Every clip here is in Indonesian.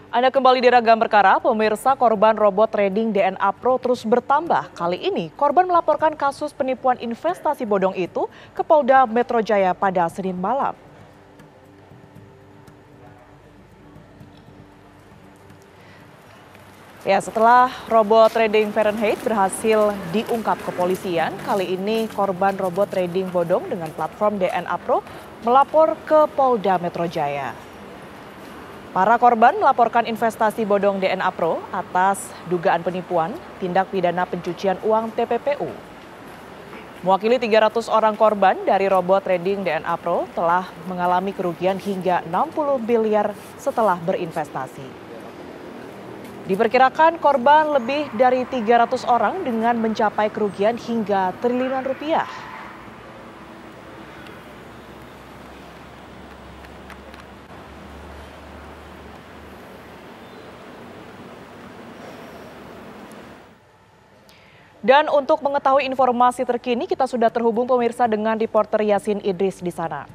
Anda kembali di Ragam Perkara, pemirsa. Korban robot trading DNA Pro terus bertambah. Kali ini, korban melaporkan kasus penipuan investasi bodong itu ke Polda Metro Jaya pada Senin malam. Ya, setelah robot trading Fahrenheit berhasil diungkap kepolisian, kali ini korban robot trading bodong dengan platform DNA Pro melapor ke Polda Metro Jaya. Para korban melaporkan investasi bodong DNA Pro atas dugaan penipuan, tindak pidana pencucian uang TPPU. Mewakili 300 orang korban dari robot trading DNA Pro telah mengalami kerugian hingga 60 miliar setelah berinvestasi. Diperkirakan korban lebih dari 300 orang dengan mencapai kerugian hingga triliunan rupiah. Dan untuk mengetahui informasi terkini, kita sudah terhubung pemirsa dengan reporter Yasin Idris di sana.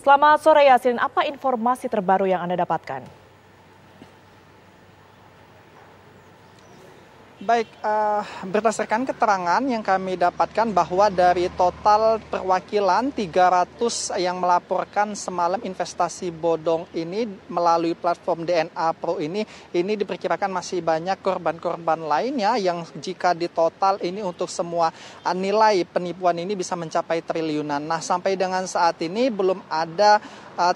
Selamat sore Yasin, apa informasi terbaru yang Anda dapatkan? Baik, berdasarkan keterangan yang kami dapatkan bahwa dari total perwakilan 300 yang melaporkan semalam investasi bodong ini melalui platform DNA Pro ini diperkirakan masih banyak korban-korban lainnya yang jika ditotal ini untuk semua nilai penipuan ini bisa mencapai triliunan. Nah, sampai dengan saat ini belum ada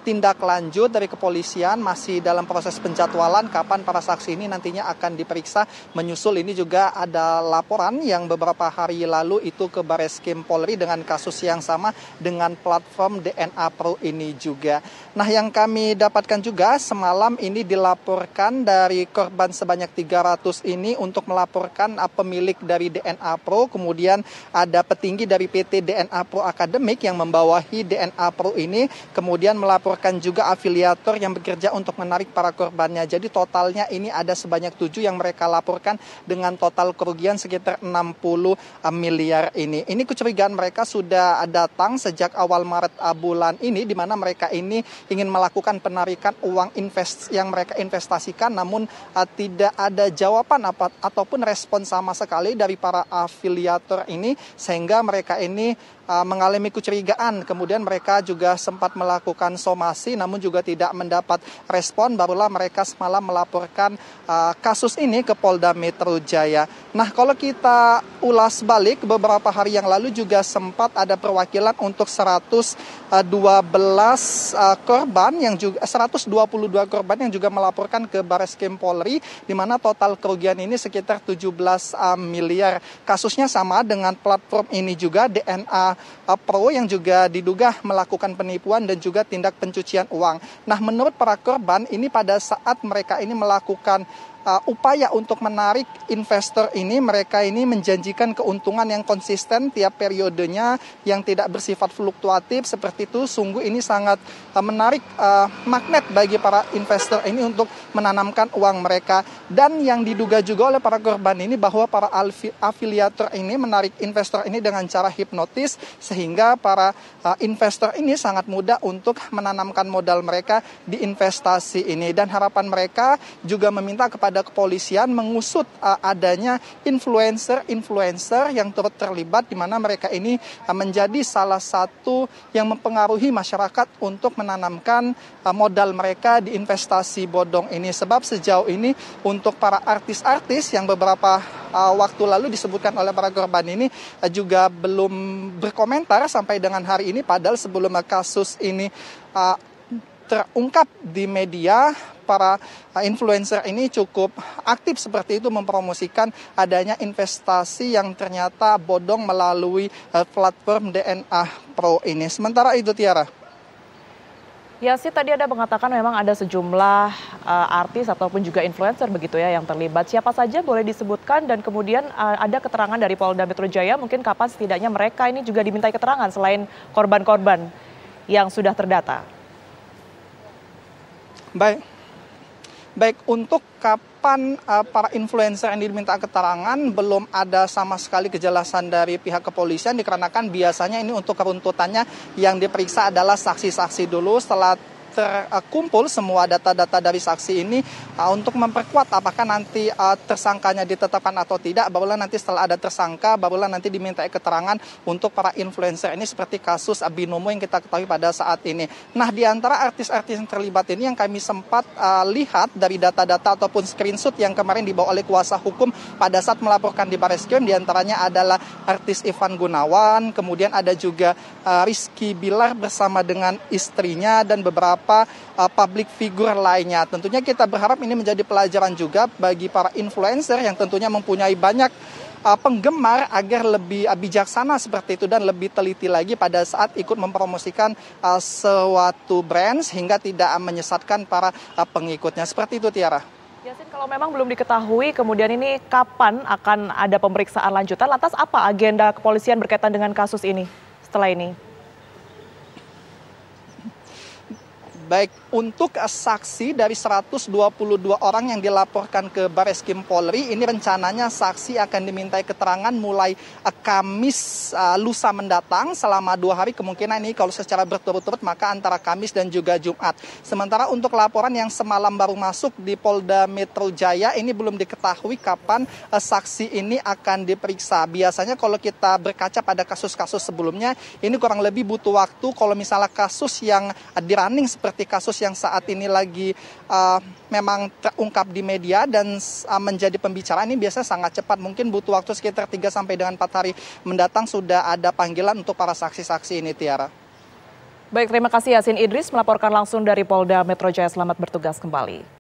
tindak lanjut dari kepolisian, masih dalam proses penjadwalan kapan para saksi ini nantinya akan diperiksa. Menyusul ini juga ada laporan yang beberapa hari lalu itu ke Bareskrim Polri dengan kasus yang sama dengan platform DNA Pro ini juga. Nah, yang kami dapatkan juga semalam ini dilaporkan dari korban sebanyak 300 ini untuk melaporkan pemilik dari DNA Pro, kemudian ada petinggi dari PT DNA Pro Akademik yang membawahi DNA Pro ini, kemudian melaporkan juga afiliator yang bekerja untuk menarik para korbannya. Jadi totalnya ini ada sebanyak 7 yang mereka laporkan dengan total kerugian sekitar 60 miliar ini. Ini kecurigaan mereka sudah datang sejak awal Maret bulan ini, di mana mereka ini ingin melakukan penarikan uang yang mereka investasikan, namun tidak ada jawaban ataupun respon sama sekali dari para afiliator ini, sehingga mereka ini mengalami kecurigaan. Kemudian mereka juga sempat melakukan somasi namun juga tidak mendapat respon, barulah mereka semalam melaporkan kasus ini ke Polda Metro Jaya. Nah, kalau kita ulas balik, beberapa hari yang lalu juga sempat ada perwakilan untuk 122 korban yang juga melaporkan ke Bareskrim Polri, di mana total kerugian ini sekitar 17 miliar. Kasusnya sama dengan platform ini juga, DNA Pro, yang juga diduga melakukan penipuan dan juga tindak pencucian uang. Nah, menurut para korban ini pada saat mereka ini melakukan upaya untuk menarik investor ini, mereka ini menjanjikan keuntungan yang konsisten tiap periodenya yang tidak bersifat fluktuatif seperti itu. Sungguh ini sangat menarik magnet bagi para investor ini untuk menanamkan uang mereka. Dan yang diduga juga oleh para korban ini bahwa para afiliator ini menarik investor ini dengan cara hipnotis, sehingga para investor ini sangat mudah untuk menanamkan modal mereka di investasi ini. Dan harapan mereka juga meminta kepada kepolisian mengusut adanya influencer yang turut terlibat, di mana mereka ini menjadi salah satu yang mempengaruhi masyarakat untuk menanamkan modal mereka di investasi bodong ini. Sebab sejauh ini untuk para artis-artis yang beberapa waktu lalu disebutkan oleh para korban ini juga belum berkomentar sampai dengan hari ini, padahal sebelum kasus ini terungkap di media, para influencer ini cukup aktif seperti itu mempromosikan adanya investasi yang ternyata bodong melalui platform DNA Pro ini. Sementara itu, Tiara. Ya sih, tadi ada mengatakan memang ada sejumlah artis ataupun juga influencer begitu ya yang terlibat. Siapa saja boleh disebutkan, dan kemudian ada keterangan dari Polda Metro Jaya mungkin kapan setidaknya mereka ini juga dimintai keterangan selain korban-korban yang sudah terdata. Baik, untuk kapan para influencer yang diminta keterangan belum ada sama sekali kejelasan dari pihak kepolisian, dikarenakan biasanya ini untuk keruntutannya yang diperiksa adalah saksi-saksi dulu. Setelah terkumpul semua data-data dari saksi ini untuk memperkuat apakah nanti tersangkanya ditetapkan atau tidak, barulah nanti setelah ada tersangka, barulah nanti diminta keterangan untuk para influencer ini seperti kasus Binomo yang kita ketahui pada saat ini. Nah, di antara artis-artis yang terlibat ini yang kami sempat lihat dari data-data ataupun screenshot yang kemarin dibawa oleh kuasa hukum pada saat melaporkan di Barreskrim, di antaranya adalah artis Ivan Gunawan, kemudian ada juga Rizky Bilar bersama dengan istrinya dan beberapa public figure lainnya. Tentunya kita berharap ini menjadi pelajaran juga bagi para influencer yang tentunya mempunyai banyak penggemar agar lebih bijaksana seperti itu dan lebih teliti lagi pada saat ikut mempromosikan suatu brand sehingga tidak menyesatkan para pengikutnya. Seperti itu, Tiara. Yasin, kalau memang belum diketahui kemudian ini kapan akan ada pemeriksaan lanjutan, lantas apa agenda kepolisian berkaitan dengan kasus ini setelah ini? Baik, untuk saksi dari 122 orang yang dilaporkan ke Barreskrim Polri, ini rencananya saksi akan dimintai keterangan mulai Kamis lusa mendatang selama 2 hari. Kemungkinan ini kalau secara berturut-turut maka antara Kamis dan juga Jumat. Sementara untuk laporan yang semalam baru masuk di Polda Metro Jaya, ini belum diketahui kapan saksi ini akan diperiksa. Biasanya kalau kita berkaca pada kasus-kasus sebelumnya, ini kurang lebih butuh waktu. Kalau misalnya kasus yang di-running seperti kasus yang saat ini lagi memang terungkap di media dan menjadi pembicaraan, ini biasanya sangat cepat. Mungkin butuh waktu sekitar 3 sampai dengan 4 hari mendatang sudah ada panggilan untuk para saksi-saksi ini, Tiara. Baik, terima kasih Yasin Idris melaporkan langsung dari Polda Metro Jaya. Selamat bertugas kembali.